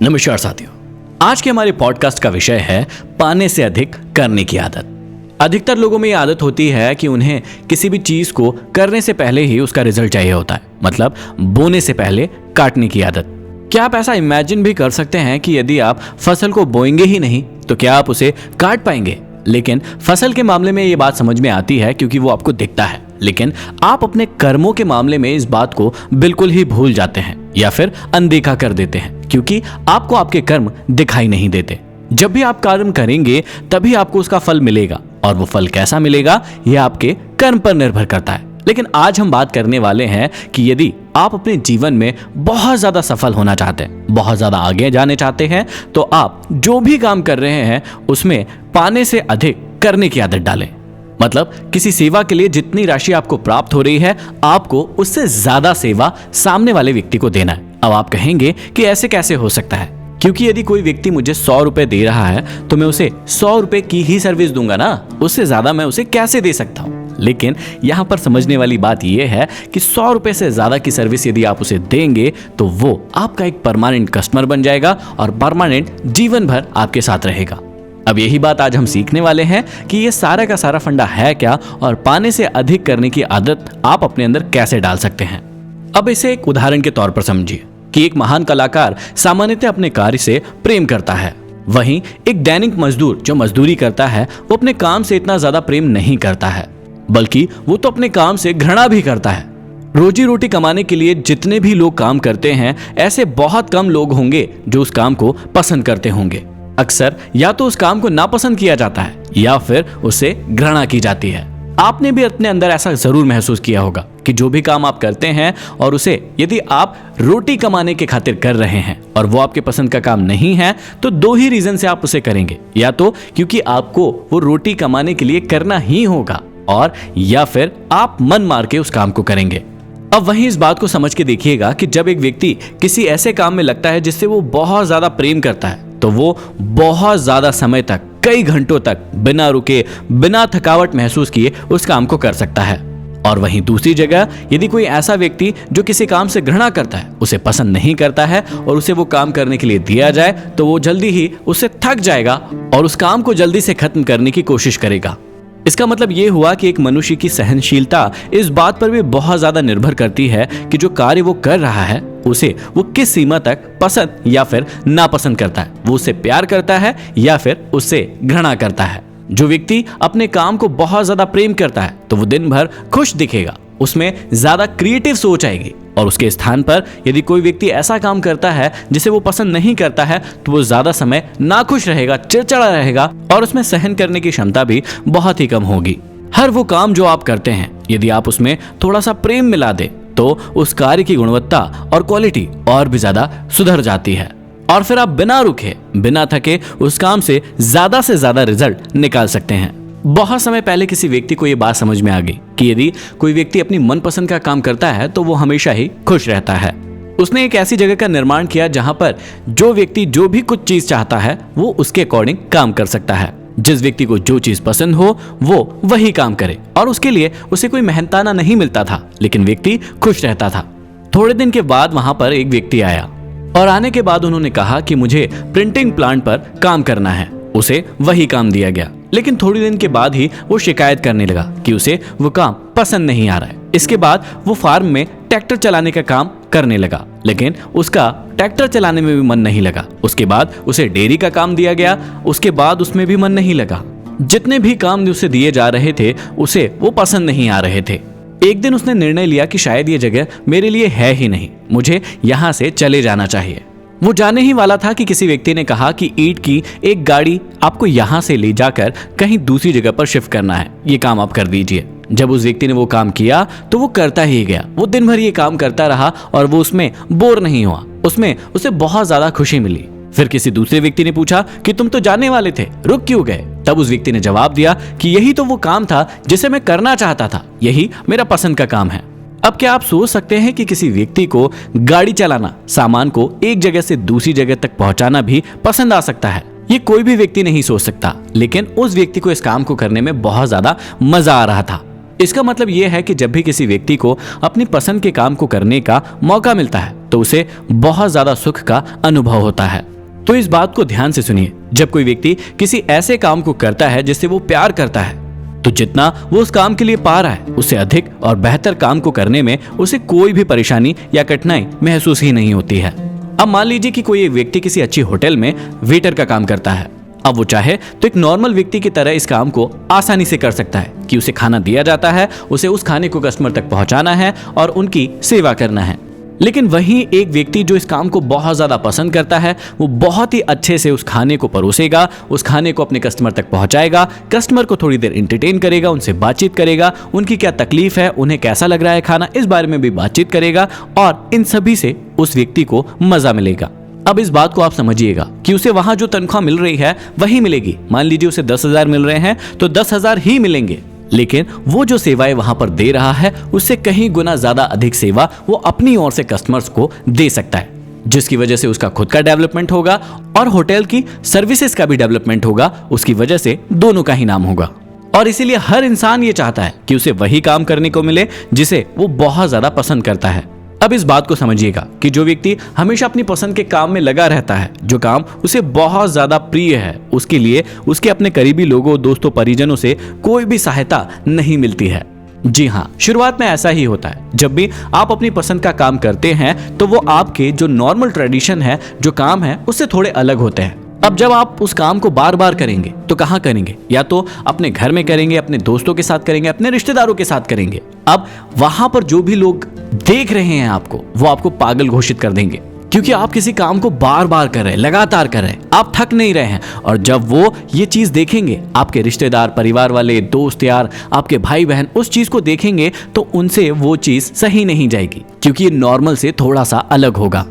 नमस्कार साथियों, आज के हमारे पॉडकास्ट का विषय है पाने से अधिक करने की आदत। अधिकतर लोगों में ये आदत होती है कि उन्हें किसी भी चीज को करने से पहले ही उसका रिजल्ट चाहिए होता है, मतलब बोने से पहले काटने की आदत। क्या आप ऐसा इमेजिन भी कर सकते हैं कि यदि आप फसल को बोएंगे ही नहीं तो क्या आप उसे काट पाएंगे? लेकिन फसल के मामले में ये बात समझ में आती है क्योंकि वो आपको दिखता है, लेकिन आप अपने कर्मों के मामले में इस बात को बिल्कुल ही भूल जाते हैं या फिर अनदेखा कर देते हैं क्योंकि आपको आपके कर्म दिखाई नहीं देते। जब भी आप कर्म करेंगे तभी आपको उसका फल मिलेगा, और वो फल कैसा मिलेगा यह आपके कर्म पर निर्भर करता है। लेकिन आज हम बात करने वाले हैं कि यदि आप अपने जीवन में बहुत ज्यादा सफल होना चाहते हैं, बहुत ज्यादा आगे जाने चाहते हैं, तो आप जो भी काम कर रहे हैं उसमें पाने से अधिक करने की आदत डालें। मतलब किसी सेवा के लिए जितनी राशि आपको प्राप्त हो रही है, आपको उससे ज्यादा सेवा सामने वाले व्यक्ति को देना है। अब आप कहेंगे कि ऐसे कैसे हो सकता है, क्योंकि यदि कोई व्यक्ति मुझे 100 रुपए दे रहा है तो मैं उसे 100 रुपए की ही सर्विस दूंगा ना, उससे ज्यादा मैं उसे कैसे दे सकता हूँ। लेकिन यहाँ पर समझने वाली बात यह है कि 100 रुपए से ज्यादा की सर्विस यदि आप उसे देंगे तो वो आपका एक परमानेंट कस्टमर बन जाएगा और परमानेंट जीवन भर आपके साथ रहेगा। अब यही बात आज हम सीखने वाले हैं कि ये सारा का सारा फंडा है क्या और पाने से अधिक करने की आदत आप अपने अंदर कैसे डाल सकते हैं। अब इसे एक उदाहरण के तौर पर समझिए कि एक महान कलाकार सामान्यतः अपने कार्य से प्रेम करता है, वहीं एक दैनिक मजदूर जो मजदूरी करता है वो अपने काम से इतना ज्यादा प्रेम नहीं करता है, बल्कि वो तो अपने काम से घृणा भी करता है। रोजी रोटी कमाने के लिए जितने भी लोग काम करते हैं, ऐसे बहुत कम लोग होंगे जो उस काम को पसंद करते होंगे। अक्सर या तो उस काम को नापसंद किया जाता है या फिर उसे घृणा की जाती है। आपने भी अपने अंदर ऐसा जरूर महसूस किया होगा कि जो भी काम आप करते हैं और उसे यदि आप रोटी कमाने के खातिर कर रहे हैं और वो आपके पसंद का काम नहीं है, तो दो ही रीजन से आप उसे करेंगे, या तो क्योंकि आपको वो रोटी कमाने के लिए करना ही होगा, और या फिर आप मन मार के उस काम को करेंगे। अब वहीं इस बात को समझ के देखिएगा कि जब एक व्यक्ति किसी ऐसे काम में लगता है जिससे वो बहुत ज्यादा प्रेम करता है, तो वो बहुत ज्यादा समय तक, कई घंटों तक बिना रुके, बिना थकावट महसूस किए उस काम को कर सकता है। और वहीं दूसरी जगह यदि कोई ऐसा व्यक्ति जो किसी काम से घृणा करता है, उसे पसंद नहीं करता है और उसे वो काम करने के लिए दिया जाए तो वो जल्दी ही उससे थक जाएगा और उस काम को जल्दी से खत्म करने की कोशिश करेगा। इसका मतलब ये हुआ कि एक मनुष्य की सहनशीलता इस बात पर भी बहुत ज्यादा निर्भर करती है कि जो कार्य वो कर रहा है उसे वो किस सीमा तक पसंद या फिर नापसंद करता है। वो उससे प्यार करता है या फिर उससे घृणा करता है। जो व्यक्ति अपने काम को बहुत ज्यादा प्रेम करता है तो वो दिन भर खुश दिखेगा, उसमें ज्यादा क्रिएटिव सोच आएगी, और उसके स्थान पर यदि कोई व्यक्ति ऐसा काम करता है जिसे वो पसंद नहीं करता है तो वो ज्यादा समय नाखुश रहेगा, चिड़चिड़ा रहेगा और उसमें सहन करने की क्षमता भी बहुत ही कम होगी। हर वो काम जो आप करते हैं यदि आप उसमें थोड़ा सा प्रेम मिला दे तो उस कार्य की गुणवत्ता और क्वालिटी और भी ज्यादा सुधर जाती है, और फिर आप बिना रुके, बिना थके उस काम से ज्यादा रिजल्ट निकाल सकते हैं। बहुत समय पहले किसी व्यक्ति को यह बात समझ में आ गई कि यदि कोई व्यक्ति अपनी मनपसंद का काम करता है तो वो हमेशा ही खुश रहता है। उसने एक ऐसी जगह का निर्माण किया जहां पर जो व्यक्ति जो भी कुछ चीज चाहता है वो उसके अकॉर्डिंग काम कर सकता है। जिस व्यक्ति को जो चीज पसंद हो वो वही काम करे, और उसके लिए उसे कोई मेहनताना नहीं मिलता था, लेकिन व्यक्ति खुश रहता था। थोड़े दिन के बाद वहां पर एक व्यक्ति आया, और आने के बाद उन्होंने कहा कि मुझे प्रिंटिंग प्लांट पर काम करना है। उसे वही काम दिया गया, लेकिन थोड़ी दिन के बाद ही वो शिकायत करने लगा कि उसे वो काम पसंद नहीं आ रहा है। इसके बाद वो फार्म में ट्रैक्टर चलाने का काम करने लगा, लेकिन उसका ट्रैक्टर चलाने में भी मन नहीं लगा। उसके बाद उसे डेयरी का काम दिया गया, उसके बाद उसमें भी मन नहीं लगा। जितने भी काम उसे दिए जा रहे थे उसे वो पसंद नहीं आ रहे थे। एक दिन उसने निर्णय लिया कि शायद ये जगह मेरे लिए है ही नहीं, मुझे यहाँ से चले जाना चाहिए। वो जाने ही वाला था कि किसी व्यक्ति ने कहा कि ईंट की एक गाड़ी आपको यहाँ से ले जाकर कहीं दूसरी जगह पर शिफ्ट करना है, ये काम आप कर दीजिए। जब उस व्यक्ति ने वो काम किया तो वो करता ही गया। वो दिन भर ये काम करता रहा और वो उसमें बोर नहीं हुआ, उसमें उसे बहुत ज्यादा खुशी मिली। फिर किसी दूसरे व्यक्ति ने पूछा कि तुम तो जाने वाले थे, रुक क्यों गए? तब उस व्यक्ति ने जवाब दिया कि यही तो वो काम था जिसे मैं करना चाहता था, यही मेरा पसंद का काम है। अब क्या आप सोच सकते हैं कि किसी व्यक्ति को गाड़ी चलाना, सामान को एक जगह से दूसरी जगह तक पहुंचाना भी पसंद आ सकता है? ये कोई भी व्यक्ति नहीं सोच सकता, लेकिन उस व्यक्ति को इस काम को करने में बहुत ज्यादा मजा आ रहा था। इसका मतलब यह है कि जब भी किसी व्यक्ति को अपनी पसंद के काम को करने का मौका मिलता है तो उसे बहुत ज्यादा सुख का अनुभव होता है। तो इस बात को ध्यान से सुनिए, जब कोई व्यक्ति किसी ऐसे काम को करता है जिससे वो प्यार करता है, तो जितना वो उस काम के लिए पा रहा है उससे अधिक और बेहतर काम को करने में उसे कोई भी परेशानी या कठिनाई महसूस ही नहीं होती है। अब मान लीजिए कि कोई एक व्यक्ति किसी अच्छी होटल में वेटर का काम करता है। अब वो चाहे तो एक नॉर्मल व्यक्ति की तरह इस काम को आसानी से कर सकता है कि उसे खाना दिया जाता है, उसे उस खाने को कस्टमर तक पहुंचाना है और उनकी सेवा करना है। लेकिन वहीं एक व्यक्ति जो इस काम को बहुत ज्यादा पसंद करता है, वो बहुत ही अच्छे से उस खाने को परोसेगा, उस खाने को अपने कस्टमर तक पहुंचाएगा, कस्टमर को थोड़ी देर एंटरटेन करेगा, उनसे बातचीत करेगा, उनकी क्या तकलीफ है, उन्हें कैसा लग रहा है खाना, इस बारे में भी बातचीत करेगा और इन सभी से उस व्यक्ति को मजा मिलेगा। अब इस बात को आप समझिएगा कि उसे वहां जो तनख्वाह मिल रही है वही मिलेगी। मान लीजिए उसे 10,000 मिल रहे हैं तो 10,000 ही मिलेंगे, लेकिन वो जो सेवाएं वहां पर दे रहा है उससे कहीं गुना ज्यादा अधिक सेवा वो अपनी ओर से कस्टमर्स को दे सकता है, जिसकी वजह से उसका खुद का डेवलपमेंट होगा और होटल की सर्विसेज का भी डेवलपमेंट होगा। उसकी वजह से दोनों का ही नाम होगा और इसीलिए हर इंसान ये चाहता है कि उसे वही काम करने को मिले जिसे वो बहुत ज्यादा पसंद करता है। अब इस बात को समझिएगा कि जो व्यक्ति हमेशा अपनी पसंद के काम में लगा रहता है, जो काम उसे बहुत ज्यादा प्रिय है, उसके लिए उसके अपने करीबी लोगों, दोस्तों, परिजनों से कोई भी सहायता नहीं मिलती है। जी हाँ, शुरुआत में ऐसा ही होता है। जब भी आप अपनी पसंद का काम करते हैं तो वो आपके जो नॉर्मल ट्रेडिशन है, जो काम है, उससे थोड़े अलग होते हैं। अब जब आप उस काम को बार बार करेंगे तो कहाँ करेंगे? या तो अपने घर में करेंगे, अपने दोस्तों के साथ करेंगे, अपने रिश्तेदारों के साथ करेंगे। अब वहां पर जो भी लोग देख रहे हैं आपको, वो आपको पागल घोषित कर देंगे, क्योंकि आप किसी काम को बार बार कर रहे हैं, लगातार कर रहे हैं, आप थक नहीं रहे हैं। और जब वो ये चीज देखेंगे, आपके रिश्तेदार, परिवार वाले, दोस्त यार, आपके भाई बहन उस चीज को देखेंगे तो उनसे वो चीज सही नहीं जाएगी, क्योंकि ये नॉर्मल से थोड़ा सा अलग होगा।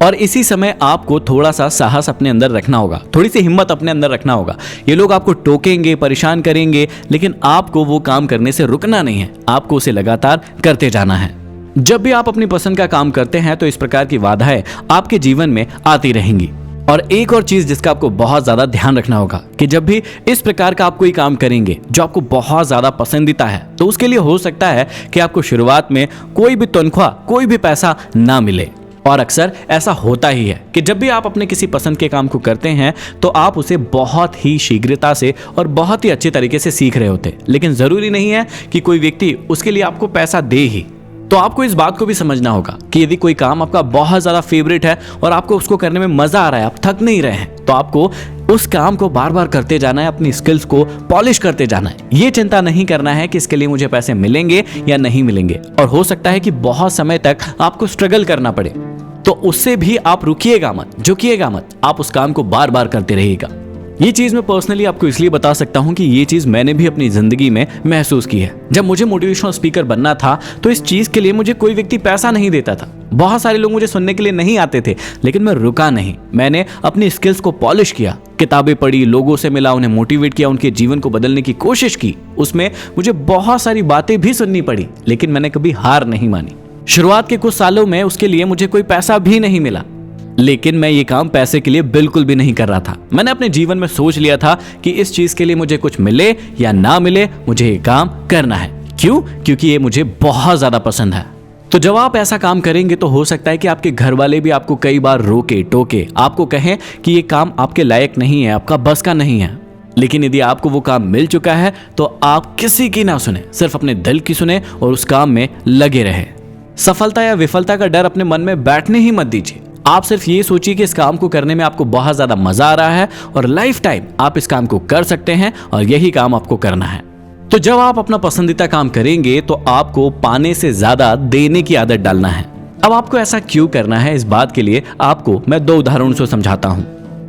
और इसी समय आपको थोड़ा सा साहस अपने अंदर रखना होगा, थोड़ी सी हिम्मत अपने अंदर रखना होगा। ये लोग आपको टोकेंगे, परेशान करेंगे, लेकिन आपको वो काम करने से रुकना नहीं है, आपको उसे लगातार करते जाना है। जब भी आप अपनी पसंद का काम करते हैं तो इस प्रकार की बाधाएं आपके जीवन में आती रहेंगी। और एक और चीज जिसका आपको बहुत ज्यादा ध्यान रखना होगा कि जब भी इस प्रकार का आप कोई काम करेंगे जो आपको बहुत ज्यादा पसंदीदा है, तो उसके लिए हो सकता है कि आपको शुरुआत में कोई भी तनख्वाह, कोई भी पैसा ना मिले। और अक्सर ऐसा होता ही है कि जब भी आप अपने किसी पसंद के काम को करते हैं तो आप उसे बहुत ही शीघ्रता से और बहुत ही अच्छे तरीके से सीख रहे होते, लेकिन जरूरी नहीं है कि कोई व्यक्ति उसके लिए आपको पैसा दे ही। तो आपको इस बात को भी समझना होगा कि यदि कोई काम आपका बहुत ज्यादा फेवरेट है और आपको उसको करने में मजा आ रहा है, आप थक नहीं रहे हैं, तो आपको उस काम को बार बार करते जाना है, अपनी स्किल्स को पॉलिश करते जाना है। ये चिंता नहीं करना है कि इसके लिए मुझे पैसे मिलेंगे या नहीं मिलेंगे, और हो सकता है कि बहुत समय तक आपको स्ट्रगल करना पड़े, तो उससे भी आप रुकिएगा मत, झुकिएगा मत, आप उस काम को बार बार करते रहिएगा। ये चीज मैं पर्सनली आपको इसलिए बता सकता हूँ कि ये चीज मैंने भी अपनी जिंदगी में महसूस की है। जब मुझे मोटिवेशनल स्पीकर बनना था तो इस चीज के लिए मुझे कोई व्यक्ति पैसा नहीं देता था, बहुत सारे लोग मुझे सुनने के लिए नहीं आते थे, लेकिन मैं रुका नहीं। मैंने अपनी स्किल्स को पॉलिश किया, किताबें पढ़ी, लोगों से मिला, उन्हें मोटिवेट किया, उनके जीवन को बदलने की कोशिश की। उसमें मुझे बहुत सारी बातें भी सुननी पड़ी, लेकिन मैंने कभी हार नहीं मानी। शुरुआत के कुछ सालों में उसके लिए मुझे कोई पैसा भी नहीं मिला, लेकिन मैं ये काम पैसे के लिए बिल्कुल भी नहीं कर रहा था। मैंने अपने जीवन में सोच लिया था कि इस चीज के लिए मुझे कुछ मिले या ना मिले, मुझे ये काम करना है। क्यों? क्योंकि ये मुझे बहुत ज्यादा पसंद है। तो जब आप ऐसा काम करेंगे तो हो सकता है कि आपके घर वाले भी आपको कई बार रोके टोके, आपको कहें कि ये काम आपके लायक नहीं है, आपका बस का नहीं है। लेकिन यदि आपको वो काम मिल चुका है तो आप किसी की ना सुने, सिर्फ अपने दिल की सुने और उस काम में लगे रहे। सफलता या विफलता का डर अपने मन में बैठने ही मत दीजिए। आप सिर्फ ये सोचिए कि इस काम को करने में आपको बहुत ज्यादा मजा आ रहा है और लाइफ टाइम आप इस काम को कर सकते हैं और यही काम आपको करना है। तो जब आप अपना पसंदीदा काम करेंगे तो आपको पाने से ज्यादा देने की आदत डालना है। अब आपको ऐसा क्यों करना है, इस बात के लिए आपको मैं 2 उदाहरणों से समझाता हूं।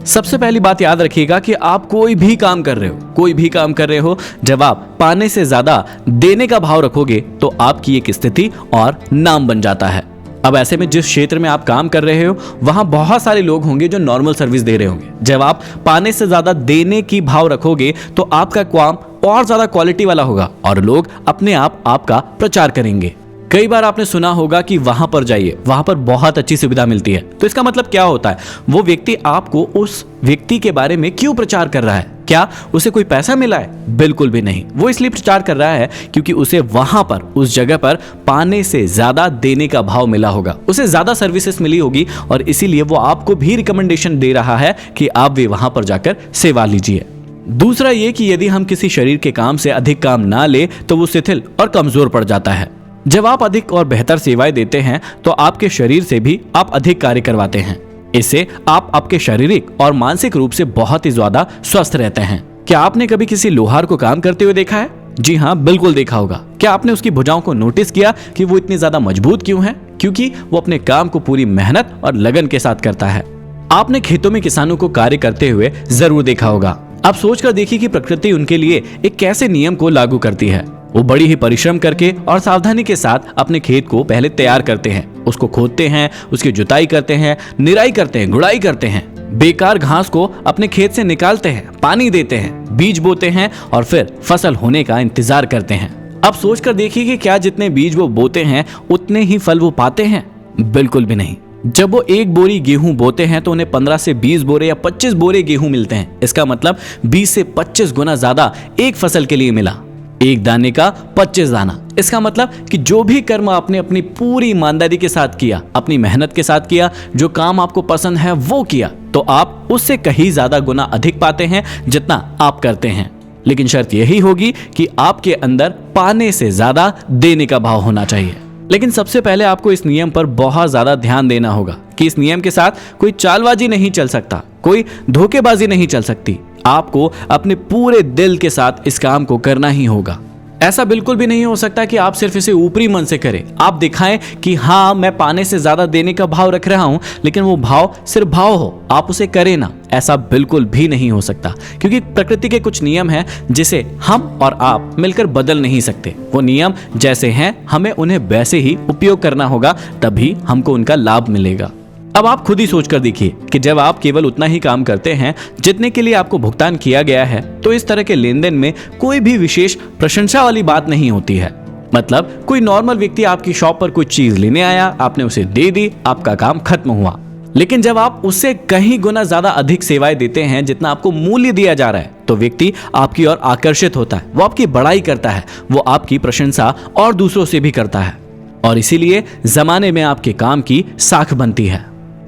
सबसे पहली बात याद रखिएगा कि आप कोई भी काम कर रहे हो, जब आप पाने से ज्यादा देने का भाव रखोगे तो आपकी एक स्थिति और नाम बन जाता है। अब ऐसे में जिस क्षेत्र में आप काम कर रहे हो वहां बहुत सारे लोग होंगे जो नॉर्मल सर्विस दे रहे होंगे। जब आप पाने से ज्यादा देने की भाव रखोगे तो आपका काम और ज्यादा क्वालिटी वाला होगा और लोग अपने आप आपका प्रचार करेंगे। कई बार आपने सुना होगा कि वहां पर जाइए, वहां पर बहुत अच्छी सुविधा मिलती है। तो इसका मतलब क्या होता है? वो व्यक्ति आपको उस व्यक्ति के बारे में क्यों प्रचार कर रहा है? क्या उसे कोई पैसा मिला है? बिल्कुल भी नहीं। वो इसलिए प्रचार कर रहा है क्योंकि उसे वहां पर, उस जगह पर पाने से ज्यादा देने का भाव मिला होगा, उसे ज्यादा सर्विसेज मिली होगी और इसीलिए वो आपको भी रिकमेंडेशन दे रहा है कि आप भी वहां पर जाकर सेवा लीजिए। दूसरा ये कि यदि हम किसी शरीर के काम से अधिक काम ना ले तो वो शिथिल और कमजोर पड़ जाता है। जब आप अधिक और बेहतर सेवाएं देते हैं तो आपके शरीर से भी आप अधिक कार्य करवाते हैं। इससे आप आपके शारीरिक और मानसिक रूप से बहुत ही ज्यादा स्वस्थ रहते हैं। क्या आपने कभी किसी लोहार को काम करते हुए देखा है? जी हाँ, बिल्कुल देखा होगा। क्या आपने उसकी भुजाओं को नोटिस किया कि वो इतनी ज्यादा मजबूत क्यों है? क्योंकि वो अपने काम को पूरी मेहनत और लगन के साथ करता है। आपने खेतों में किसानों को कार्य करते हुए जरूर देखा होगा। आप सोचकर देखिए कि प्रकृति उनके लिए एक कैसे नियम को लागू करती है। वो बड़ी ही परिश्रम करके और सावधानी के साथ अपने खेत को पहले तैयार करते हैं, उसको खोदते हैं, उसकी जुताई करते हैं, निराई करते हैं, गुड़ाई करते हैं, बेकार घास को अपने खेत से निकालते हैं, पानी देते हैं, बीज बोते हैं और फिर फसल होने का इंतजार करते हैं। अब सोचकर देखिए कि क्या जितने बीज वो बोते हैं उतने ही फल वो पाते हैं? बिल्कुल भी नहीं। जब वो एक बोरी गेहूं बोते हैं तो उन्हें 15 से 20 बोरे या 25 बोरे गेहूं मिलते हैं। इसका मतलब 20 से 25 गुना ज्यादा एक फसल के लिए मिला। एक दाने का 25 दाना। इसका मतलब कि जो भी कर्म आपने अपनी पूरी ईमानदारी के साथ किया, अपनी मेहनत के साथ किया, जो काम आपको पसंद है वो किया, तो आप उससे कहीं ज्यादा गुना अधिक पाते हैं जितना आप करते हैं। लेकिन शर्त यही होगी कि आपके अंदर पाने से ज्यादा देने का भाव होना चाहिए। लेकिन सबसे पहले आपको इस नियम पर बहुत ज्यादा ध्यान देना होगा कि इस नियम के साथ कोई चालबाजी नहीं चल सकता, कोई धोखेबाजी नहीं चल सकती। आपको अपने पूरे दिल के साथ इस काम को करना ही होगा। ऐसा बिल्कुल भी नहीं हो सकता कि आप सिर्फ इसे ऊपरी मन से करें, आप दिखाएं कि हाँ मैं पाने से ज्यादा देने का भाव रख रहा हूं, लेकिन वो भाव सिर्फ भाव हो, आप उसे करें ना। ऐसा बिल्कुल भी नहीं हो सकता, क्योंकि प्रकृति के कुछ नियम हैं जिसे हम और आप मिलकर बदल नहीं सकते। वो नियम जैसे हैं, हमें उन्हें वैसे ही उपयोग करना होगा, तभी हमको उनका लाभ मिलेगा। अब आप खुद ही सोचकर देखिए कि जब आप केवल उतना ही काम करते हैं जितने के लिए आपको भुगतान किया गया है, तो इस तरह के लेन देन में कोई भी विशेष प्रशंसा वाली बात नहीं होती है। मतलब कोई नॉर्मल व्यक्ति आपकी शॉप पर कुछ चीज लेने आया, आपने उसे दे दी, आपका काम खत्म हुआ। लेकिन जब आप उससे कहीं गुना ज्यादा अधिक सेवाएं देते हैं जितना आपको मूल्य दिया जा रहा है, तो व्यक्ति आपकी ओर आकर्षित होता है, वो आपकी बड़ाई करता है, वो आपकी प्रशंसा और दूसरों से भी करता है, और इसीलिए जमाने में आपके काम की साख बनती है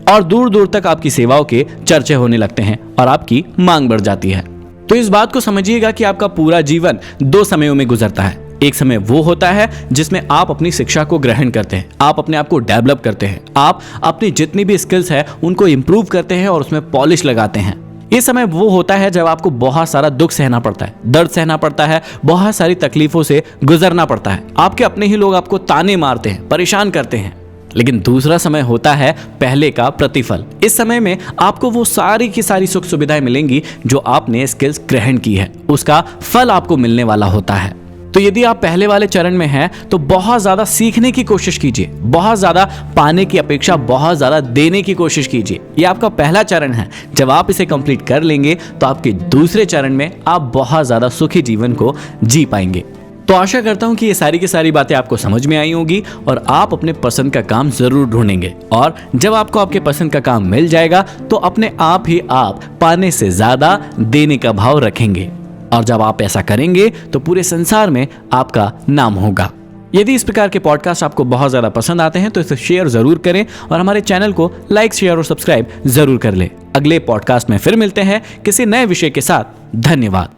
और दूर दूर तक आपकी सेवाओं के चर्चे होने लगते हैं और आपकी मांग बढ़ जाती है। तो इस बात को समझिएगा कि आपका पूरा जीवन 2 समयों में गुजरता है। एक समय वो होता है जिसमें आप अपनी शिक्षा को ग्रहण करते हैं, आप अपने आप को डेवलप करते हैं, आप अपनी जितनी भी स्किल्स है उनको इंप्रूव करते हैं और उसमें पॉलिश लगाते हैं। ये समय वो होता है जब आपको बहुत सारा दुख सहना पड़ता है, दर्द सहना पड़ता है, बहुत सारी तकलीफों से गुजरना पड़ता है, आपके अपने ही लोग आपको ताने मारते हैं, परेशान करते हैं। लेकिन दूसरा समय होता है पहले का प्रतिफल। इस समय में आपको वो सारी की सारी सुख सुविधाएं मिलेंगी जो आपने स्किल्स ग्रहण की है, उसका फल आपको मिलने वाला होता है। तो यदि आप पहले वाले चरण में हैं तो बहुत ज्यादा सीखने की कोशिश कीजिए, बहुत ज्यादा पाने की अपेक्षा बहुत ज्यादा देने की कोशिश कीजिए। ये आपका पहला चरण है। जब आप इसे कंप्लीट कर लेंगे तो आपके दूसरे चरण में आप बहुत ज्यादा सुखी जीवन को जी पाएंगे। तो आशा करता हूं कि ये सारी की सारी बातें आपको समझ में आई होंगी और आप अपने पसंद का काम जरूर ढूंढेंगे। और जब आपको आपके पसंद का काम मिल जाएगा तो अपने आप ही आप पाने से ज्यादा देने का भाव रखेंगे, और जब आप ऐसा करेंगे तो पूरे संसार में आपका नाम होगा। यदि इस प्रकार के पॉडकास्ट आपको बहुत ज्यादा पसंद आते हैं तो इसे शेयर जरूर करें और हमारे चैनल को लाइक, शेयर और सब्सक्राइब जरूर कर ले। अगले पॉडकास्ट में फिर मिलते हैं किसी नए विषय के साथ। धन्यवाद।